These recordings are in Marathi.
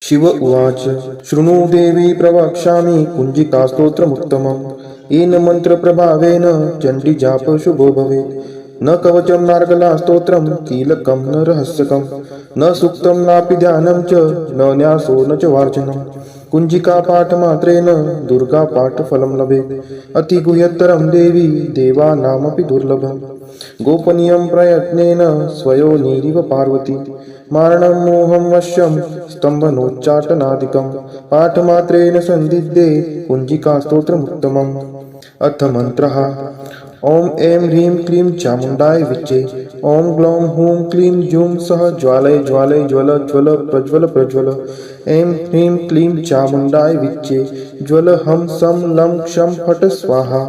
शिव उवाच शृणु देवी प्रवक्ष्यामि कुञ्जिकास्तोत्रमुत्तमम् येन मन्त्रप्रभावेन चण्डीजाप शुभो भवेत्। न कवचं नार्गला स्तोत्रं कीलकं न रहस्यकं न सूक्तं नापि ध्यानं च न न्यासो न च वार्चनं। कुञ्जिका पाठमात्रेण दुर्गा पाठफलं लभेत्। अतिगुह्यतरं देवी देवानामपि दुर्लभम्। गोपनीयं प्रयत्नेन स्वयोनिरिव पार्वती मारणं मोहं वश्यं स्तम्भनोच्चाटनादिकं पाठमात्रेण सन्दिग्धे कुञ्जिकास्तोत्रमुत्तमम्। अथ मन्त्रः ॐ ऐं ह्रीं क्लीं चामुण्डाय विच्चे ॐ ग्लौं हूं क्लीं जूं सः ज्वालय ज्वालय ज्वल ज्वल प्रज्वल प्रज्वल ऐं ह्रीं क्लीं चामुण्डाय विच्चे ज्वल हं सं लं क्षं फट् स्वाहा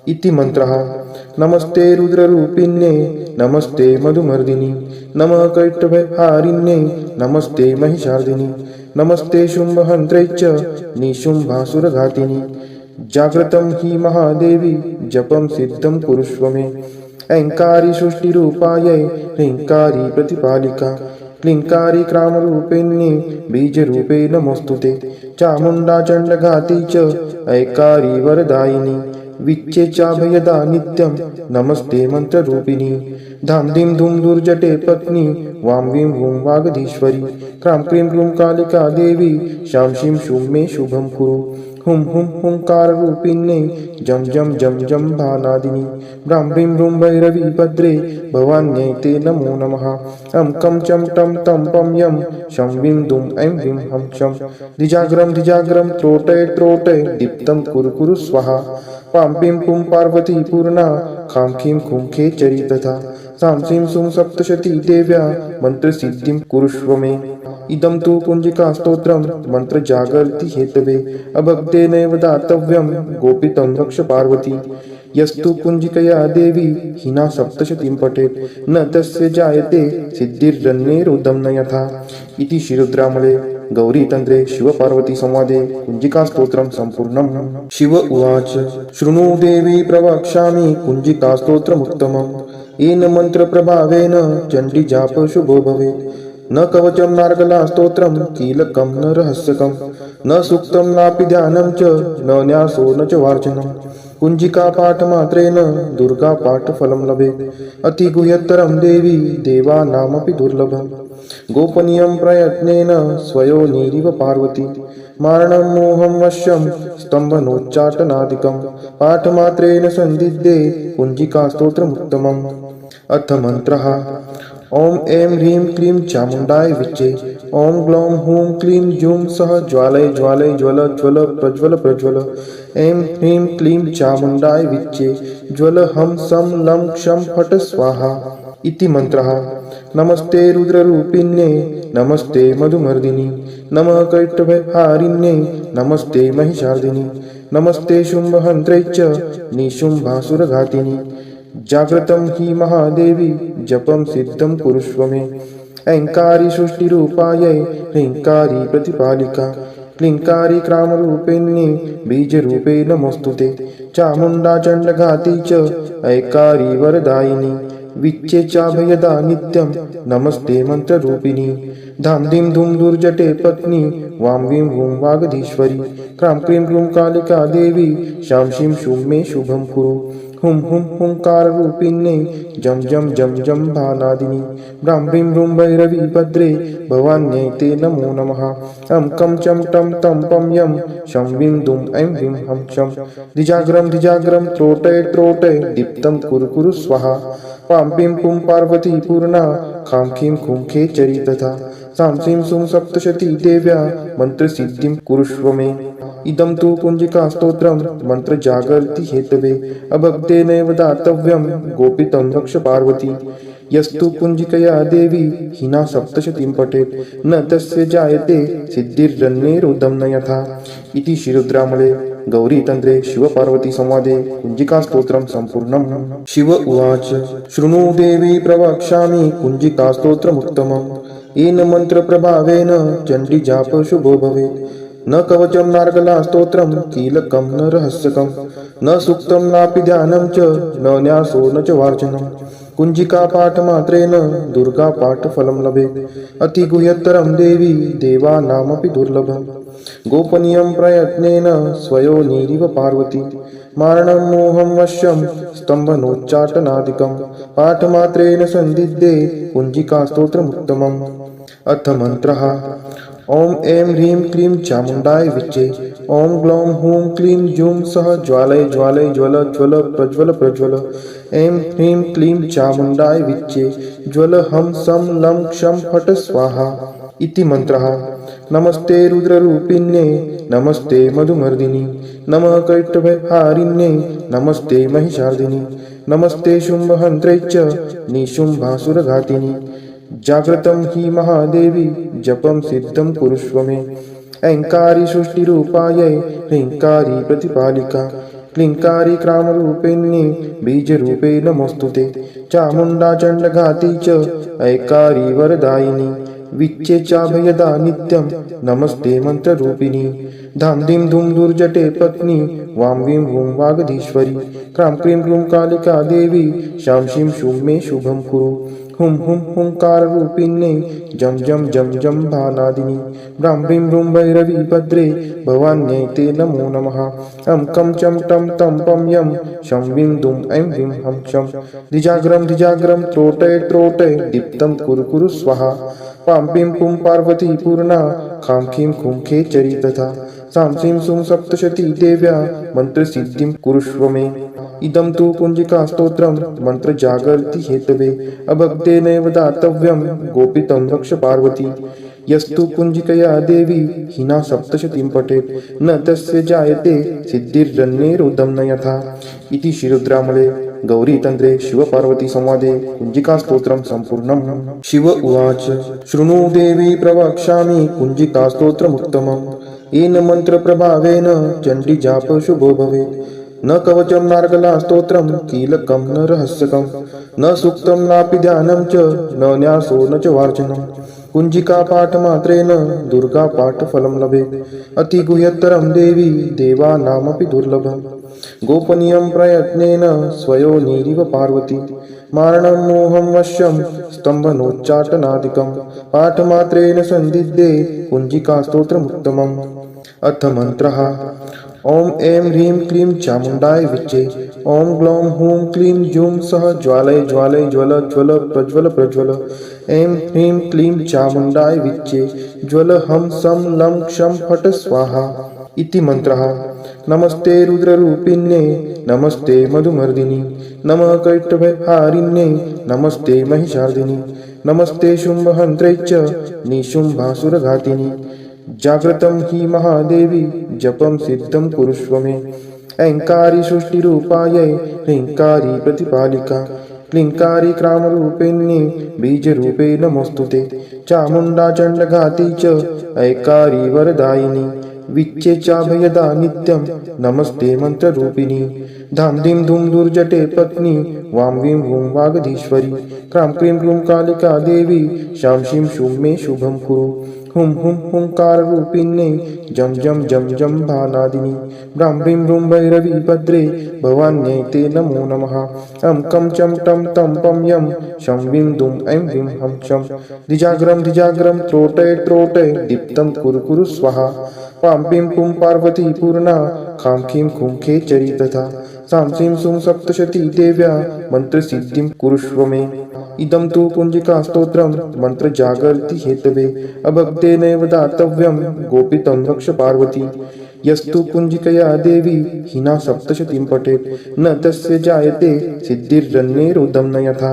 इति मन्त्रः। नमस्ते रुद्ररूपिण्ये नमस्ते मधुमर्दिनि नमः कैटभहारिण्ये नमस्ते महिषार्दिनि नमस्ते शुम्भहन्त्रे च निशुम्भासुरघातिनि। जाग्रतं हि महादेवी जपं सिद्धं कुरुष्व मे। ऐङ्कारी सृष्टिरूपायै ह्रीङ्कारी प्रतिपालिका क्लीङ्कारी क्रामरूपिण्ये बीजरूपे नमोऽस्तुते। चामुण्डा चण्डघाती च ऐकारी वरदायिनी विच्चे चाभयदा नित्यं नमस्ते मन्त्ररूपिणी। धां धीं धूं दुर्जटे पत्नी वां वीं वूं वागधीश्वरी क्रां क्रीं क्रूं कालिका देवी शां शीं शूं मे शुभं कुरु। हुं हुं हुंकाररूपिण्ये जं जं जं जं भानादिनी ब्रां ब्रीं ब्रूं भैरवी भद्रे भवान्यै ते नमो नमः। अं कं चं टं तं पं यं शं वीं दुं ऐं वीं हं क्षं द्विजाग्रं द्विजाग्रं त्रोटय त्रोटय दीप्तं कुरु कुरु स्वाहा। पां पीं पुं पार्वती पूर्णा खां खीं खुं खेचरी तथा सां सीं सुं सप्तशती देव्या मन्त्रसिद्धिं कुरुष्व मे। इदं तु कुञ्जिकास्तोत्रं मन्त्रजागर्ति हेतवे अभक्तेनैव दातव्यं गोपितं रक्ष पार्वती। यस्तु कुञ्जिकया देवी हिना सप्तशतीं पठेत् न तस्य जायते सिद्धिर्जन्मेरुदं न यथा। इति श्रीरुद्रामले गौरीतन्त्रे शिवपार्वतीसंवादे कुञ्जिकास्तोत्रं सम्पूर्णम्। शिव उवाच शृणु देवी प्रवक्ष्यामि कुञ्जिकास्तोत्रमुत्तमम् येन मन्त्रप्रभावेन चण्डीजाप शुभो भवेत्। न कवचं नार्गला स्तोत्रं कीलकं न रहस्यकं न सूक्तं नापि ध्यानं च न न्यासो न च वार्चनं। कुञ्जिका पाठमात्रेण दुर्गा पाठफलं लभेत्। अतिगुह्यतरं देवी देवानामपि दुर्लभम्। गोपनीयं प्रयत्नेन स्वयोनिरिव पार्वती मारणं मोहं वश्यं स्तम्भनोच्चाटनादिकं पाठमात्रेण सन्दिग्धे कुञ्जिकास्तोत्रमुत्तमम्। अथ मन्त्रः ॐ ऐं ह्रीं क्लीं चामुण्डाय विच्चे ॐ ग्लौं हूं क्लीं जूं सः ज्वालय ज्वालय ज्वल ज्वल प्रज्वल प्रज्वल ऐं ह्रीं क्लीं चामुण्डाय विच्चे ज्वल हं सं लं क्षं फट् स्वाहा इति मन्त्रः। नमस्ते रुद्ररूपिण्ये नमस्ते मधुमर्दिनि नमः कैटभहारिण्ये नमस्ते महिषार्दिनि नमस्ते शुम्भहन्त्रे च निशुम्भासुरघातिनि। जाग्रतं हि महादेवी जपं सिद्धं कुरुष्व मे। ऐङ्कारी सृष्टिरूपायै ह्रीङ्कारी प्रतिपालिका क्लीङ्कारी क्रामरूपिण्ये बीजरूपे नमोऽस्तुते। चामुण्डा चण्डघाती च ऐकारी वरदायिनी विच्चे चाभयदा नित्यं नमस्ते मन्त्ररूपिणी। धां धीं धूं दुर्जटे पत्नी वां वीं वूं वागधीश्वरी क्रां क्रीं क्रूं कालिका देवी शां शीं शूं मे शुभं कुरु। हुं हुं हुंकाररूपिण्ये जं जं जं जं भानादिनी ब्रां ब्रीं ब्रूं भैरवी भद्रे भवान्यै ते नमो नमः। अं कं चं टं तं पं यं शं वीं दुं ऐं वीं हं क्षं द्विजाग्रं द्विजाग्रं त्रोटय त्रोटय दीप्तं कुरु कुरु स्वाहा। पां पीं पुं पार्वती पूर्णा खां खीं खुं खेचरी तथा सां सीं सुं सप्तशती देव्या मन्त्रसिद्धिं कुरुष्व मे। इदं तु कुञ्जिकास्तोत्रं मन्त्रजागर्ति हेतवे अभक्तेनैव दातव्यं गोपितं रक्ष पार्वती। यस्तु कुञ्जिकया देवी हिना सप्तशतीं पठेत् न तस्य जायते सिद्धिर्जन्मेरुदं न यथा। इति श्रीरुद्रामले गौरीतन्त्रे शिवपार्वतीसंवादे कुञ्जिकास्तोत्रं सम्पूर्णम्। शिव उवाच शृणु देवी प्रवक्ष्यामि कुञ्जिकास्तोत्रमुत्तमम् येन मन्त्रप्रभावेन चण्डीजाप शुभो भवेत्। न कवचं नार्गला स्तोत्रं कीलकं न रहस्यकं न सूक्तं नापि ध्यानं च न न्यासो न च वार्चनं। कुञ्जिका पाठमात्रेण दुर्गा पाठफलं लभेत् अतिगुह्यतरं देवी देवानामपि दुर्लभम् गोपनीयं प्रयत्नेन स्वयोनिरिव पार्वती मारणं मोहं वश्यं स्तम्भनोच्चाटनादिकं पाठमात्रेण सन्दिग्धे कुञ्जिका स्तोत्रमुत्तमम् अथ मन्त्रः ॐ ऐं ह्रीं क्लीं चामुण्डाय विच्चे ॐ ग्लौं हूं क्लीं जूं सः ज्वालय ज्वालय ज्वल ज्वल प्रज्वल प्रज्वल ऐं ह्रीं क्लीं चामुण्डाय विच्चे ज्वल हं सं लं क्षं फट् स्वाहा इति मन्त्रः नमस्ते रुद्ररूपिण्ये नमस्ते मधुमर्दिनि नमः कैटभहारिण्ये नमस्ते महिषार्दिनि नमस्ते शुम्भहन्त्रे च निशुम्भासुरघातिनि जाग्रतं हि महादेवी जपं सिद्धं कुरुष्व मे ऐङ्कारी सृष्टिरूपायै ह्रीङ्कारी प्रतिपालिका क्लीङ्कारी क्रामरूपिण्ये बीजरूपे नमोऽस्तुते चामुण्डा चण्डघाती च ऐकारी वरदायिनी विच्चे चाभयदा नित्यं नमस्ते मन्त्ररूपिणी धां धीं धूं दुर्जटे पत्नी वां वीं वूं वागधीश्वरी क्रां क्रीं क्रूं कालिका देवी शां शीं शूं मे शुभं कुरु हुं हुं हुंकाररूपिण्ये जं जं जं जं भानादिनी ब्रां ब्रीं ब्रूं भैरवी भद्रे भवान्यै ते नमो नमः अं कं चं टं तं पं यं शं वीं दुं ऐं वीं हं क्षं द्विजाग्रं त्रोटय त्रोटय दीप्तं कुरु कुरु स्वाहा पां पीं पुं पार्वती पूर्णा खां खीं खुं खेचरी तथा सां सीं सुं सप्तशती देव्या मन्त्रसिद्धिं कुरुष्व मे इदं तु कुञ्जिकास्तोत्रं मन्त्रजागर्ति हेतवे अभक्तेनैव दातव्यं गोपितं रक्ष पार्वती यस्तु कुञ्जिकया देवी हिना सप्तशतीं पठेत् न तस्य जायते सिद्धिर्जन्मेरुदं न यथा इति श्रीरुद्रामले गौरीतन्त्रे शिवपार्वती संवादे कुञ्जिकास्तोत्रं सम्पूर्णम् शिव उवाच शृणु देवी प्रवक्ष्यामि कुञ्जिकास्तोत्रमुत्तमम् येन मन्त्रप्रभावेन चण्डीजाप शुभो भवेत् न कवचं नार्गला स्तोत्रं कीलकं न रहस्यकं न सूक्तं नापि ध्यानं च न न्यासो न च वार्चनं कुञ्जिका पाठमात्रेण दुर्गा पाठफलं लभेत् अतिगुह्यतरं देवी देवानामपि दुर्लभम् गोपनीयं प्रयत्नेन स्वयोनिरिव पार्वती मारणं मोहं वश्यं स्तम्भनोच्चाटनादिकं पाठमात्रेण सन्दिग्धे कुञ्जिका स्तोत्रमुत्तमम् अथ मन्त्रः ॐ ऐं ह्रीं क्लीं चामुण्डाय विच्चे ॐ ग्लौं हूं क्लीं जूं सः ज्वालय ज्वालय ज्वल ज्वल प्रज्वल प्रज्वल ऐं ह्रीं क्लीं चामुण्डाय विच्चे ज्वल हं सं लं क्षं फट् स्वाहा इति मन्त्रः नमस्ते रुद्ररूपिण्ये नमस्ते मधुमर्दिनि नमः कैटभहारिण्ये नमस्ते महिषार्दिनि नमस्ते शुम्भहन्त्रे च निशुम्भासुरघातिनि जाग्रतं हि महादेवी जपं सिद्धं कुरुष्व मे ऐङ्कारी सृष्टिरूपायै ह्रीङ्कारी प्रतिपालिका क्लीङ्कारी क्रामरूपिण्ये बीजरूपे नमोऽस्तुते चामुण्डा चण्डघाती च ऐकारी वरदायिनी विच्चे चाभयदा नित्यं नमस्ते मन्त्ररूपिणी धां धीं धूं दुर्जटे पत्नी वां वीं वूं वागधीश्वरी क्रां क्रीं क्रूं कालिका देवी शां शीं शूं मे शुभं कुरु हुं हुं हुंकाररूपिण्ये जं जं जं जं भानादिनी ब्रां ब्रीं ब्रूं भैरवी भद्रे भवान्यै ते नमो नमः अं कं चं टं तं पं यं शं वीं दुं ऐं वीं हं क्षं द्विजाग्रं त्रोटय त्रोटय दीप्तं कुरु कुरु स्वाहा पां पीं पुं पार्वती पूर्णा खां खीं खुं खेचरी तथा सां सीं सुं सप्तशती देव्या मन्त्रसिद्धिं कुरुष्व मे इदं तु कुञ्जिकास्तोत्रं मन्त्रजागर्ति हेतवे अभक्तेनैव दातव्यं गोपितं रक्ष पार्वती यस्तु कुञ्जिकया देवी हिना सप्तशतीं पठेत् न तस्य जायते सिद्धिर्जन्मेरुदं न यथा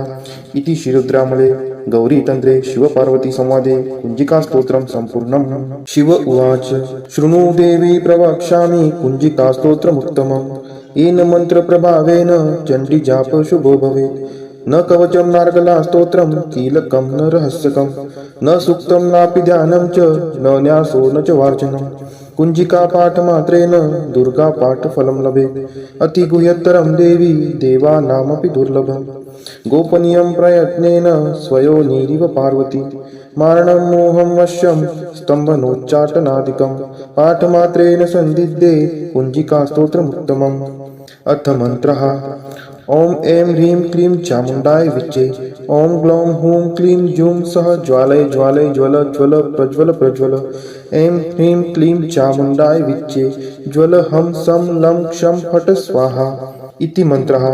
इति श्रीरुद्रामले गौरीतन्त्रे शिवपार्वती संवादे कुञ्जिकास्तोत्रं सम्पूर्णम् शिव उवाच शृणु देवी प्रवक्ष्यामि कुञ्जिकास्तोत्रमुत्तमम् येन मन्त्रप्रभावेन चण्डीजाप शुभो भवेत् न कवचं नार्गला स्तोत्रं कीलकं न रहस्यकं न सूक्तं नापि ध्यानं च न न्यासो न च वार्चनं कुञ्जिका पाठमात्रेण दुर्गा पाठफलं लभेत् अतिगुह्यतरं देवी देवानामपि दुर्लभम् गोपनीयं प्रयत्नेन स्वयोनिरिव पार्वती मारणं मोहं वश्यं स्तम्भनोच्चाटनादिकं पाठमात्रेण सन्दिग्धे कुञ्जिका स्तोत्रमुत्तमम् अथ मन्त्रः ॐ ऐं ह्रीं क्लीं चामुण्डाय विच्चे ॐ ग्लौं हूं क्लीं जूं सः ज्वालय ज्वालय ज्वल ज्वल प्रज्वल प्रज्वल ऐं ह्रीं क्लीं चामुण्डाय विच्चे ज्वल हं सं लं क्षं फट् स्वाहा इति मन्त्रः।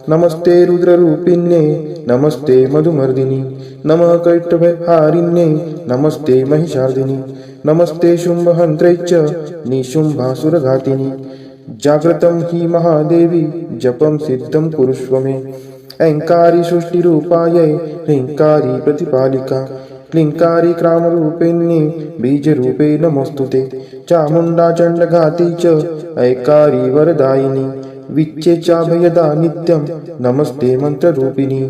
नमस्ते रुद्ररूपिण्ये नमस्ते मधुमर्दिनि नमः कैटभहारिण्ये नमस्ते महिषार्दिनि नमस्ते शुम्भहन्त्रे च निशुम्भासुरघातिनि जाग्रतं हि महादेवी जपं सिद्धं कुरुष्व मे। ऐङ्कारी सृष्टिरूपायै ह्रीङ्कारी प्रतिपालिका क्लीङ्कारी क्रामरूपिण्ये बीजरूपे नमोऽस्तु ते चामुण्डा चण्डघाती च ऐकारी वरदायिनी विच्चे चाभयदा नित्यं नमस्ते मंत्ररूपिणी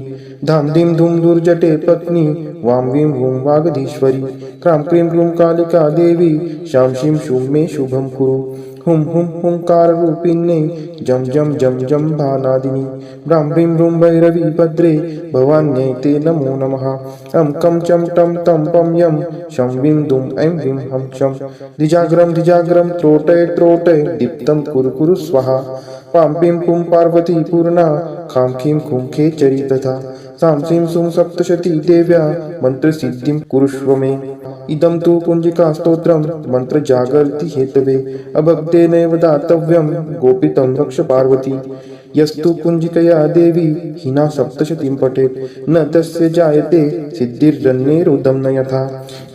धाम धीं धूं दुर्जटे पत्नी वां वीं वूं वागधीश्वरी क्रां क्रीं क्रूं कालिका देवी शां शीं शूं मे शुभं कुरु हुं हुं हुंकाररूपिण्ये जं जं जं जं भानादिनी ब्रां ब्रीं ब्रूं भैरवी भद्रे भवान्यै ते नमो नमः अं कं चं टं तं पं यं शं वीं दुं ऐं ह्रीं हं शं धिजाग्रं त्रोटय त्रोटय दीप्तं कुरु कुरु स्वाहा पां पीं पुं पार्वती पूर्णा खां खीं खुं खेचरी तथा सां सीं सुं सप्तशती देव्या मन्त्रसिद्धिं कुरुष्व मे। इदं तु कुञ्जिकास्तोत्रं मन्त्रजागर्ति हेतवे अभक्तेनैव दातव्यं गोपितं रक्ष पार्वती यस्तु कुञ्जिकया देवी हिना सप्तशतीं पठेत् न तस्य जायते सिद्धिर्जन्मेरुदं न यथा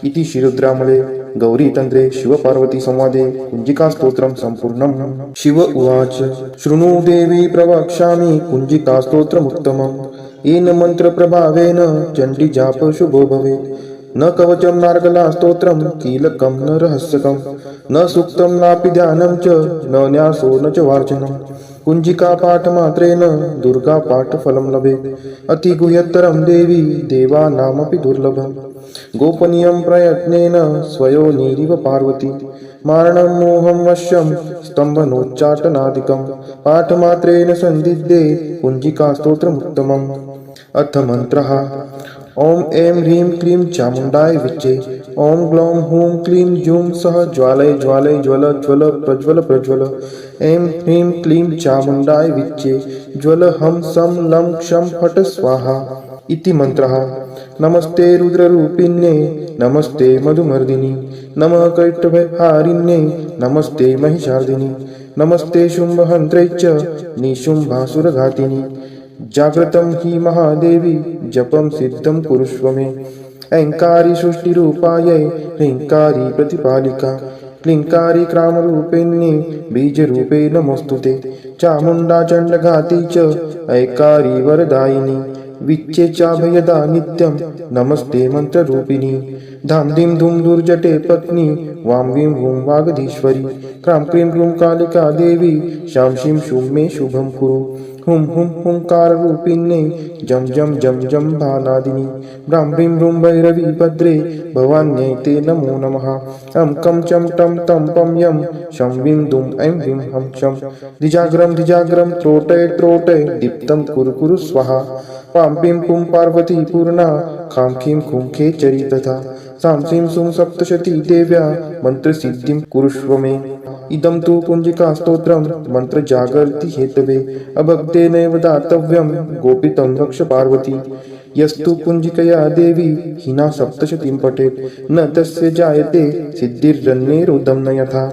इति श्रीरुद्रामले गौरीतन्त्रे शिवपार्वती संवादे कुञ्जिकास्तोत्रं सम्पूर्णम्। शिव उवाच शृणु देवी प्रवक्ष्यामि कुञ्जिकास्तोत्रमुत्तमम् येन मन्त्रप्रभावेन चण्डीजाप शुभो भवेत् न कवचं नार्गला स्तोत्रं कीलकं न रहस्यकं न सूक्तं नापि ध्यानं च न न्यासो न च वार्चनं कुञ्जिका पाठमात्रेण दुर्गा पाठफलं लभेत् अतिगुह्यतरं देवी देवानामपि दुर्लभम् गोपनीयं प्रयत्नेन स्वयोनिरिव पार्वती मारणं मोहं वश्यं स्तम्भनोच्चाटनादिकं पाठमात्रेण सन्दिग्धे कुञ्जिकास्तोत्रमुत्तमम्। अथ मन्त्रः ॐ ऐं ह्रीं क्लीं चामुण्डाय विच्चे ॐ ग्लौं हूं क्लीं जूं सः ज्वालय ज्वालय ज्वल ज्वल प्रज्वल प्रज्वल ऐं ह्रीं क्लीं चामुण्डाय विच्चे ज्वल हं सं लं क्षं फट् स्वाहा इति मन्त्रः। नमस्ते रुद्ररूपिण्ये नमस्ते मधुमर्दिनि नमः कैटभहारिण्ये नमस्ते महिषार्दिनि नमस्ते शुम्भहन्त्रे च निशुम्भासुरघातिनि जाग्रतं हि महादेवी जपं सिद्धं कुरुष्व मे। ऐङ्कारी सृष्टिरूपायै ह्रीङ्कारी प्रतिपालिका क्लीङ्कारी क्रामरूपिण्ये बीजरूपे नमोऽस्तु ते चामुण्डा चण्डघाती च ऐकारी वरदायिनी विच्चे चाभयदा नित्यं नमस्ते मंत्ररूपिणी धाम धीं धूं दुर्जटे पत्नी वां वीं वूं वागधीश्वरी क्रां क्रीं क्रूं कालिका देवी शां शीं शूं मे शुभं कुरु हुं हुं हुंकाररूपिण्ये जं जं जं जं भानादिनी ब्रां ब्रीं ब्रूं भैरवी भद्रे भवान्यै ते नमो नमः अं कं चं टं तं पं यं शं वीं दुं ऐं ह्रीं हं शं धिजाग्रं त्रोटय त्रोटय दीप्तं कुरु कुरु स्वाहा पां पीं पुं पार्वती पूर्णा खां खीं खुं खेचरी तथा सां सीं सुं सप्तशती देव्या मन्त्रसिद्धिं कुरुष्व मे। इदं तु कुञ्जिकास्तोत्रं मन्त्रजागर्ति हेतवे अभक्तेनैव दातव्यं गोपितं रक्ष पार्वती यस्तु कुञ्जिकया देवी हिना सप्तशतीं पठेत् न तस्य जायते सिद्धिर्जन्मेरुदं न यथा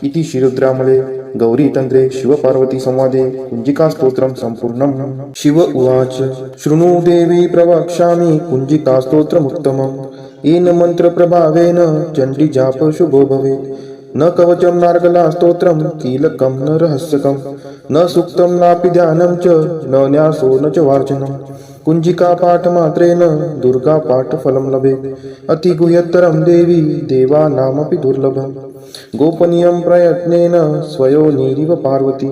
इति श्रीरुद्रामले गौरीतन्त्रे शिवपार्वती संवादे कुञ्जिकास्तोत्रं सम्पूर्णम्। शिव उवाच शृणु देवी प्रवक्ष्यामि कुञ्जिकास्तोत्रमुत्तमम् येन मन्त्रप्रभावेन चण्डीजाप शुभो भवेत् न कवचं नार्गला स्तोत्रं कीलकं न रहस्यकं न सूक्तं नापि ध्यानं च न न्यासो न च वार्चनं कुञ्जिका पाठमात्रेण दुर्गा पाठफलं लभेत् अतिगुह्यतरं देवी देवानामपि दुर्लभम् गोपनीयं प्रयत्नेन स्वयोनिरिव पार्वती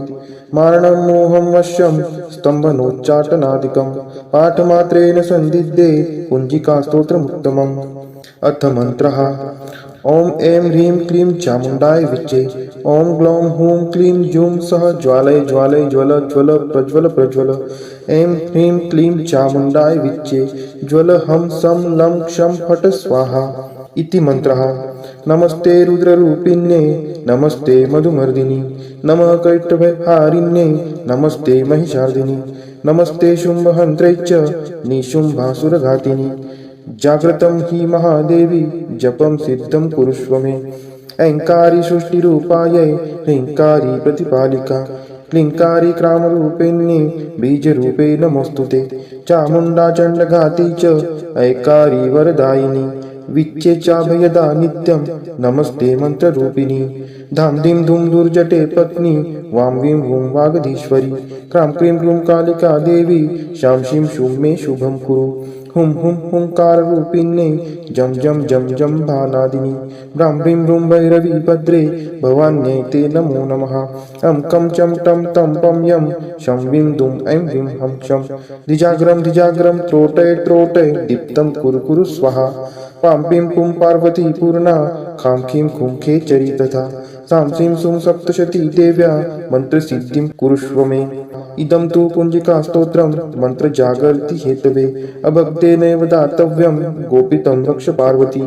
मारणं मोहं वश्यं स्तम्भनोच्चाटनादिकं पाठमात्रेण सन्दिग्धे कुञ्जिकास्तोत्रमुत्तमम्। अथ मन्त्रः ॐ ऐं ह्रीं क्लीं चामुण्डाय विच्चे ॐ ग्लौं हूं क्लीं जूं सः ज्वालय ज्वालय ज्वल ज्वल प्रज्वल प्रज्वल ऐं ह्रीं क्लीं चामुण्डाय विच्चे ज्वल हं सं लं क्षं फट् स्वाहा इति मन्त्रः। नमस्ते रुद्ररूपिण्ये नमस्ते मधुमर्दिनि नमः कैटभहारिण्ये नमस्ते महिषार्दिनि नमस्ते शुम्भहन्त्रे च निशुम्भासुरघातिनि जाग्रतं हि महादेवी जपं सिद्धं कुरुष्व मे ऐङ्कारी सृष्टिरूपायै ह्रीङ्कारी प्रतिपालिका क्लीङ्कारी क्रामरूपिण्ये बीजरूपे नमोऽस्तुते चामुण्डा चण्डघाती च ऐकारी वरदायिनी विच्चे चाभयदा नित्यं नमस्ते मन्त्ररूपिणी धाम धीं धूम दुर्जटे पत्नी वां वीं वूं वागधीश्वरी क्रां क्रीं क्रूं कालिका देवी शां शीं शूं मे शुभं कुरु हुं हुं हुंकाररूपिण्ये जं जं जं जं भानादिनी ब्रां ब्रीं ब्रूं भैरवी भद्रे भवान्यै ते नमो नमः अं कं चं टं तं पं यं शं वीं दुं ऐं ह्रीं हं शं धिजाग्रं त्रोटय त्रोटय दीप्तं कुरु कुरु स्वाहा पां पीं पुं पार्वती पूर्णा खां खीं खुं खेचरी तथा सां सीं सुं सप्तशती देव्या मन्त्रसिद्धिं कुरुष्व मे इदं तु कुञ्जिकास्तोत्रं मन्त्रजागर्ति हेतवे अभक्तेनैव दातव्यं गोपितं रक्ष पार्वती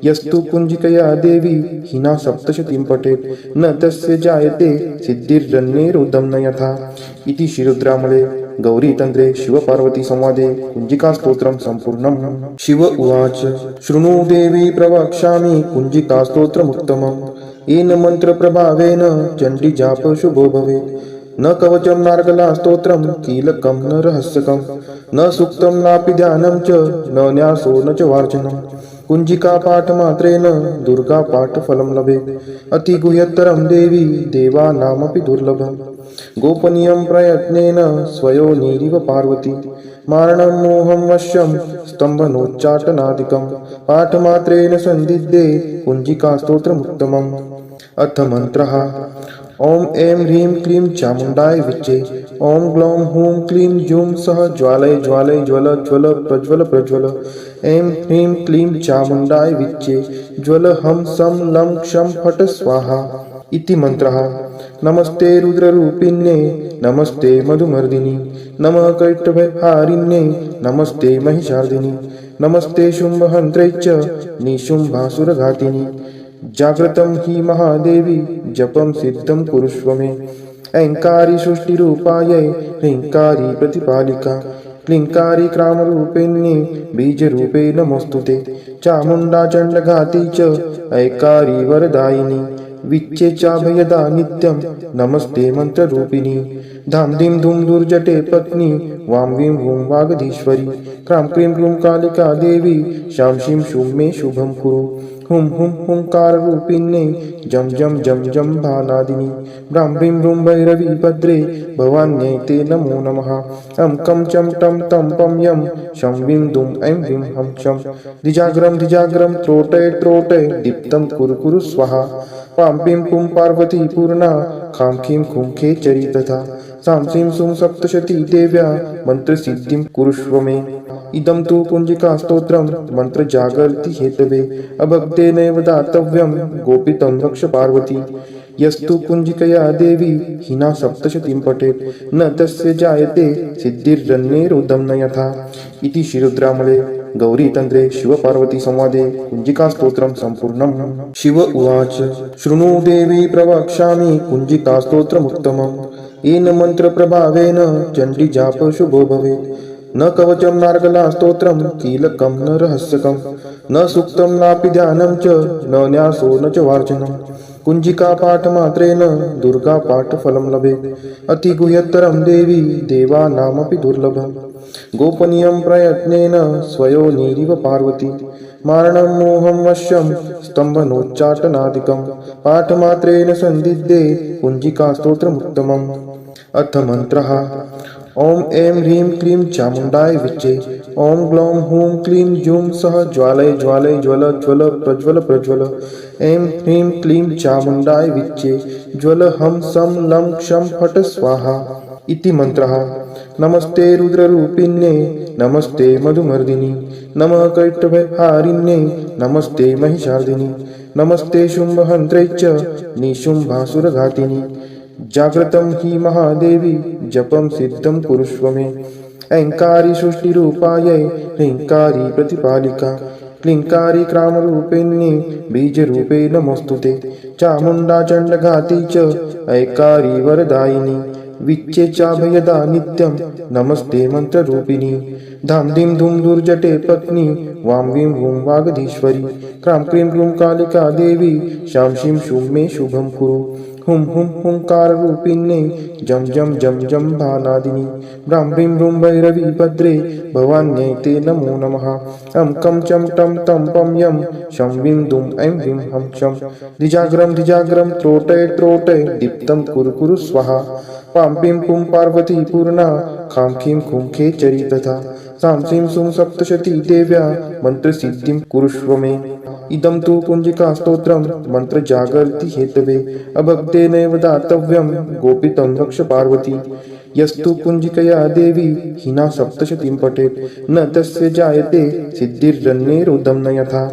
यस्तु कुञ्जिकया देवी हिना सप्तशतीं पठेत् न तस्य जायते सिद्धिर्जन्यैरुदं न यथा इति श्रीरुद्रामले गौरीतन्त्रे शिवपार्वती संवादे कुञ्जिकास्तोत्रं सम्पूर्णम्। शिव उवाच शृणु देवी प्रवक्ष्यामि कुञ्जिकास्तोत्रमुत्तमम् येन मन्त्रप्रभावेन चण्डीजाप शुभो भवेत् न कवचं नार्गला स्तोत्रं कीलकं न रहस्यकं न सूक्तं नापि ध्यानं च न न्यासो न च वार्चनं कुञ्जिका पाठमात्रेण दुर्गा पाठफलं लभेत् अतिगुह्यतरं देवी देवानामपि दुर्लभम् गोपनीयं प्रयत्नेन स्वयोनिरिव पार्वती मारणं मोहं वश्यं स्तम्भनोच्चाटनादिकं पाठमात्रेण सन्दिग्धे कुञ्जिकास्तोत्रमुत्तमम्। अथ मन्त्रः ॐ ऐं ह्रीं क्लीं चामुण्डाय विच्चे ॐ ग्लौं हूं क्लीं जूं सः ज्वालय ज्वालय ज्वल ज्वल प्रज्वल प्रज्वल ऐं ह्रीं क्लीं चामुण्डाय विच्चे ज्वल हं सं लं क्षं फट् स्वाहा इति मन्त्रः। नमस्ते रुद्ररूपिण्ये नमस्ते मधुमर्दिनि नमः कैटभहारिण्ये नमस्ते महिषार्दिनि नमस्ते शुम्भहन्त्रे च निशुम्भासुरघातिनि जाग्रतं हि महादेवी जपं सिद्धं कुरुष्व मे ऐङ्कारी सृष्टिरूपायै ह्रीङ्कारी प्रतिपालिका क्लीङ्कारी क्रामरूपिण्ये बीजरूपे नमोऽस्तुते चामुण्डा चण्डघाती च ऐकारी वरदायिनी विच्चे चाभयदा नित्यं नमस्ते मन्त्ररूपिणी धाम धीं धूम दुर्जटे पत्नी वां वीं वूं वागधीश्वरी क्रां क्रीं क्रूं कालिका देवी शां शीं शूं मे शुभं कुरु हुं हुं हुंकाररूपिण्ये जं जं जं जं भानादिनी ब्रां ब्रीं ब्रूं भैरवी भद्रे भवान्यै ते नमो नमः अं कं चं टं तं पं यं शं वीं दुं ऐं ह्रीं हं शं धिजाग्रं त्रोटय त्रोटय दीप्तं कुरु कुरु स्वाहा पां पीं पुं पार्वती पूर्णा खां खीं खुं खेचरी तथा सां सीं सुं सप्तशती देव्या मन्त्रसिद्धिं कुरुष्व मे इदं तु कुञ्जिकास्तोत्रं मन्त्रजागर्ति हेतवे अभक्तेनैव दातव्यं गोपितं रक्ष पार्वती यस्तु कुञ्जिकया देवी हिना सप्तशतीं पठेत् न तस्य जायते सिद्धिर्जन्यैरुदं न यथा इति श्रीरुद्रामले गौरीतन्त्रे शिवपार्वती संवादे कुञ्जिकास्तोत्रं सम्पूर्णम्। शिव उवाच शृणु देवी प्रवक्ष्यामि कुञ्जिकास्तोत्रमुत्तमम् येन मन्त्रप्रभावेन चण्डीजाप शुभो भवेत् न कवचं नार्गला स्तोत्रं कीलकं न रहस्यकं न सूक्तं नापि ध्यानं च न न्यासो न च वार्चनं कुञ्जिका पाठमात्रेण दुर्गा पाठफलं लभेत् अतिगुह्यतरं देवी देवानामपि दुर्लभम् गोपनीयं प्रयत्नेन स्वयोनिरिव पार्वती मारणं मोहं वश्यं स्तम्भनोच्चाटनादिकं पाठमात्रेण सन्दिग्धे कुञ्जिकास्तोत्रमुत्तमम्। अथ मन्त्रः ॐ ऐं ह्रीं क्लीं चामुण्डाय विच्चे ॐ ग्लौं हूं क्लीं जूं सः ज्वालय ज्वालय ज्वल ज्वल प्रज्वल प्रज्वल ऐं ह्रीं क्लीं चामुण्डाय विच्चे ज्वल हं सं लं क्षं फट् स्वाहा इति मन्त्रः। नमस्ते रुद्ररूपिण्ये नमस्ते मधुमर्दिनि नमः कैटभहारिण्ये नमस्ते महिषार्दिनि नमस्ते शुम्भहन्त्रे च निशुम्भासुरघातिनि जाग्रतं हि महादेवी जपं सिद्धं कुरुष्व मे ऐङ्कारी सृष्टिरूपायै ह्रीङ्कारी प्रतिपालिका क्लीङ्कारी क्रामरूपिण्ये बीजरूपे नमोऽस्तुते चामुण्डा चण्डघाती च ऐकारी वरदायिनी विच्चेचाभयदा नित्यं नमस्ते मन्त्ररूपिणी धाम धीं धूम दुर्जटे पत्नी वां वीं वूं वागधीश्वरी क्रां क्रीं क्रूं कालिका देवी शां शीं शूं मे शुभं कुरु हुं हुं हुंकाररूपिण्ये जं जं जं जं भानादिनी ब्रां ब्रीं ब्रूं भैरवी भद्रे भवान्यै ते नमो नमः अं कं चं टं तं पं यं शं वीं दुं ऐं वीं हं शं धिजाग्रं त्रोटय त्रोटय दीप्तं कुरु कुरु स्वाहा पां पीं पुं पार्वती पूर्णा खां खीं खुं खेचरी तथा सां सीं सुं सप्तशती देव्या मन्त्रसिद्धिं कुरुष्व मे इदं तु कुञ्जिकास्तोत्रं मन्त्रजागर्ति हेतवे अभक्तेनैव दातव्यं गोपितं रक्ष पार्वती यस्तु कुञ्जिकया देवी हिना सप्तशतीं पठेत् न तस्य जायते सिद्धिर्जन्मेरुदं न यथा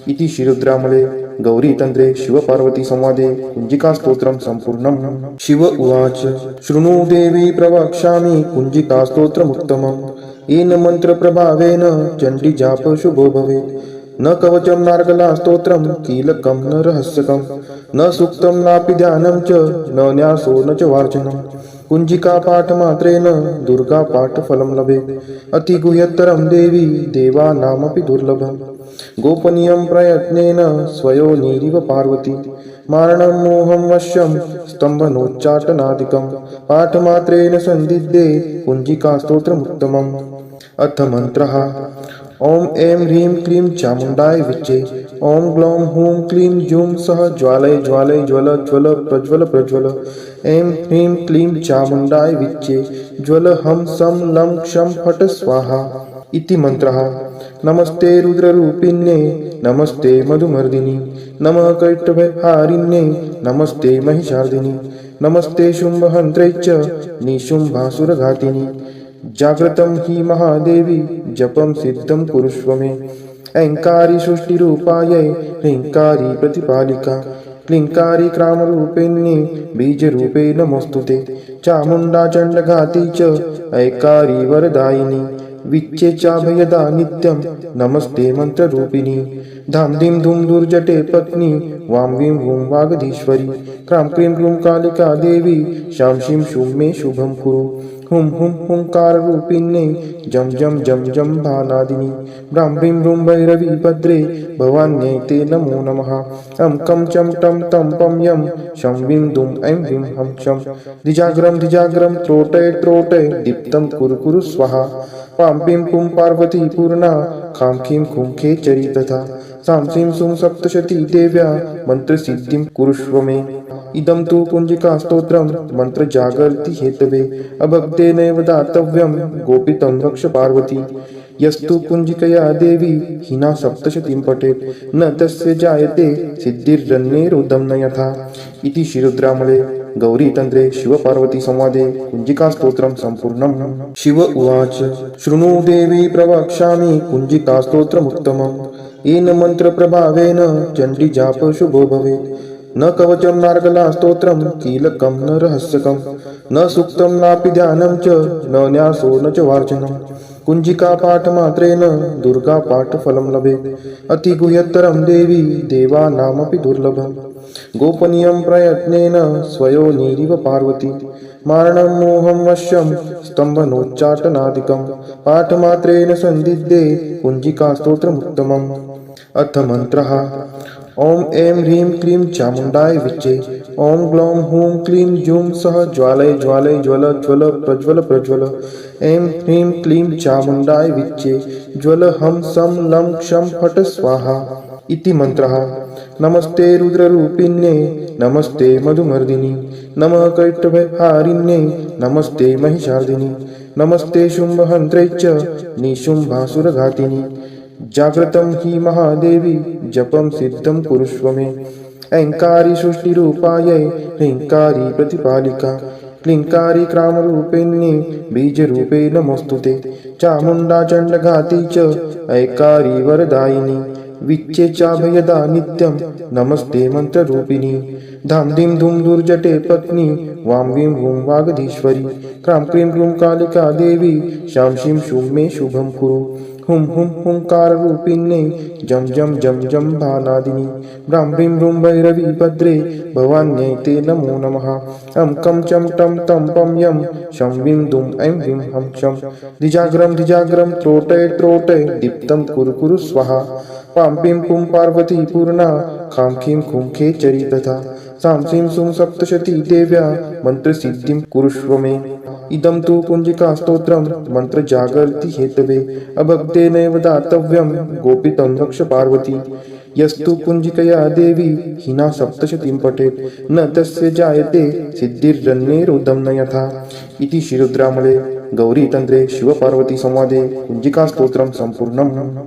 इति श्रीरुद्रामले गौरीतन्त्रे शिवपार्वती संवादे कुञ्जिकास्तोत्रं सम्पूर्णम्। शिव उवाच शृणु देवी प्रवक्ष्यामि कुञ्जिकास्तोत्रमुत्तमम् येन मन्त्रप्रभावेन चण्डीजाप शुभो भवेत् न कवचं नार्गला स्तोत्रं कीलकं न रहस्यकं न सूक्तं नापि ध्यानं च न न्यासो न च वार्चनं कुञ्जिका पाठमात्रेण दुर्गा पाठफलं लभेत् अतिगुह्यतरं देवी देवानामपि दुर्लभं गोपनीयं प्रयत्नेन स्वयोनिरिव पार्वती मारणं मोहं वश्यं स्तम्भनोच्चाटनादिकं पाठमात्रेण सन्दिग्धे कुञ्जिकास्तोत्रमुत्तमम्। अथ मन्त्रः ॐ ऐं ह्रीं क्लीं चामुण्डाय विच्चे ॐ ग्लौं हूं क्लीं जूं सः ज्वालय ज्वालय ज्वल ज्वल प्रज्वल प्रज्वल ऐं ह्रीं क्लीं चामुण्डाय विच्चे ज्वल हं सं लं क्षं फट् स्वाहा इति मन्त्रः। नमस्ते रुद्ररूपिण्ये नमस्ते मधुमर्दिनि नमः कैटभहारिण्ये नमस्ते महिषार्दिनि नमस्ते शुम्भहन्त्रे च निशुम्भासुरघातिनि जाग्रतं हि महादेवी जपं सिद्धं कुरुष्व मे ऐङ्कारी सृष्टिरूपायै ह्रीङ्कारी प्रतिपालिका क्लीङ्कारी क्रामरूपिण्ये बीजरूपे नमोऽस्तुते चामुण्डा चण्डघाती च ऐकारी वरदायिनी विच्चेचाभयदा नित्यं नमस्ते मन्त्ररूपिणी धां धीं धूं दुर्जटे पत्नी वां वीं वूं वागधीश्वरी क्रां क्रीं क्रूं कालिका देवी शां शीं शूं मे शुभं कुरु हुं हुं हुंकाररूपिण्ये जं जं जं जं भानादिनी ब्रां ब्रीं ब्रूं भैरवी भद्रे भवान्यै ते नमो नमः अं कं चं टं तं पं यं शं वीं दुं ऐं वीं हं शं धिजाग्रं त्रोटय त्रोटय दीप्तं कुरु कुरु स्वाहा पां पीं पुं पार्वती पूर्णा खां खीं खुं खेचरी तथा सां सीं सुं सप्तशती देव्या मन्त्रसिद्धिं कुरुष्व मे इदं तु कुञ्जिकास्तोत्रं मन्त्रजागर्ति हेतवे अभक्तेनैव दातव्यं गोपितं रक्ष पार्वती यस्तु कुञ्जिकया देवी हिना सप्तशतीं पठेत् न तस्य जायते सिद्धिर्जन्मेरुदं न यथा इति श्रीरुद्रामले गौरीतन्त्रे शिवपार्वती संवादे कुञ्जिकास्तोत्रं सम्पूर्णम्। शिव उवाच शृणु देवी प्रवक्ष्यामि कुञ्जिकास्तोत्रमुत्तमम् येन मन्त्रप्रभावेन चण्डीजाप शुभो भवेत् न कवचं नार्गला स्तोत्रं कीलकं न रहस्यकं न सूक्तं नापि ध्यानं च न न्यासो न च वार्चनं कुञ्जिका पाठमात्रेण दुर्गा पाठफलं लभेत् अतिगुह्यतरं देवी देवानामपि दुर्लभं गोपनीयं प्रयत्नेन स्वयोनिरिव पार्वती मारणं मोहं वश्यं स्तम्भनोच्चाटनादिकं पाठमात्रेण सन्दिग्धे कुञ्जिकास्तोत्रमुत्तमम्। अथ मन्त्रः ॐ ऐं ह्रीं क्लीं चामुण्डाय विच्चे ॐ ग्लौं हूं क्लीं जूं सः ज्वालय ज्वालय ज्वल ज्वल प्रज्वल प्रज्वल ऐं ह्रीं क्लीं चामुण्डाय विच्चे ज्वल हं सं लं क्षं फट् स्वाहा इति मन्त्रः। नमस्ते रुद्ररूपिण्ये नमस्ते मधुमर्दिनि नमः कैटभहारिण्ये नमस्ते महिषार्दिनि नमस्ते शुम्भहन्त्रे च निशुम्भासुरघातिनि जाग्रतं हि महादेवी जपं सिद्धं कुरुष्व मे ऐङ्कारी सृष्टिरूपायै ह्रीङ्कारी प्रतिपालिका क्लीङ्कारी क्रामरूपिण्ये बीजरूपे नमोऽस्तुते चामुण्डा चण्डघाती च ऐकारी वरदायिनी विच्चेचाभयदा नित्यं नमस्ते मन्त्ररूपिणी धां धीं धूं दुर्जटे पत्नी वां वीं वूं वागधीश्वरी क्रां क्रीं क्रूं कालिका देवी शां शीं शूं मे शुभं कुरु हुं हुं हुंकाररूपिण्ये जं जं जं जं भानादिनि भ्रां भ्रीं भ्रूं भैरवी भद्रे भवान्यै ते नमो नमः अं कं चं टं तं पं यं शं वीं दुं ऐं ह्रीं हं शं धिजाग्रं त्रोटय त्रोटय दीप्तं कुरु कुरु स्वाहा पां पीं पुं पार्वती पूर्णा खां खीं खुं खेचरी तथा सां सीं सुं सप्तशती देव्या मन्त्रसिद्धिं कुरुष्व मे इदं तु कुञ्जिकास्तोत्रं मन्त्रजागर्ति हेतवे अभक्तेनैव दातव्यं गोपितं रक्ष पार्वती यस्तु कुञ्जिकया देवी हिना सप्तशतीं पठेत् न तस्य जायते सिद्धिर्जन्यैरुदं न यथा इति श्रीरुद्रामले गौरीतन्त्रे शिवपार्वतीसंवादे कुञ्जिकास्तोत्रं सम्पूर्णम्।